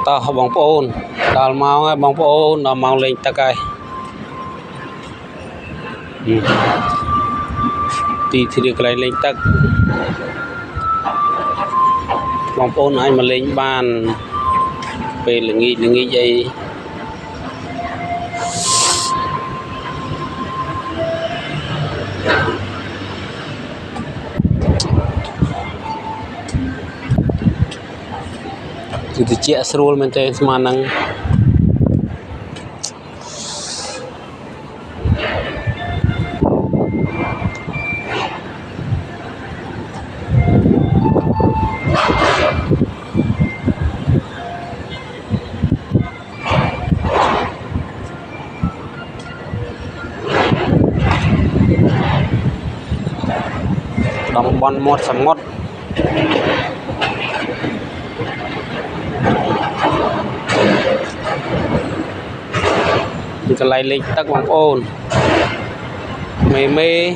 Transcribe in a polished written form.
tao học bằng ôn đào mau ngay bằng ôn đào mau lên ta cái thì được lại lên tắc bằng ôn anh mà lên bàn về là nghĩ vậy thì chia srol mình tên mà năng đồng bon một sầm ngót cái lại lịch tắc bằng ôn mê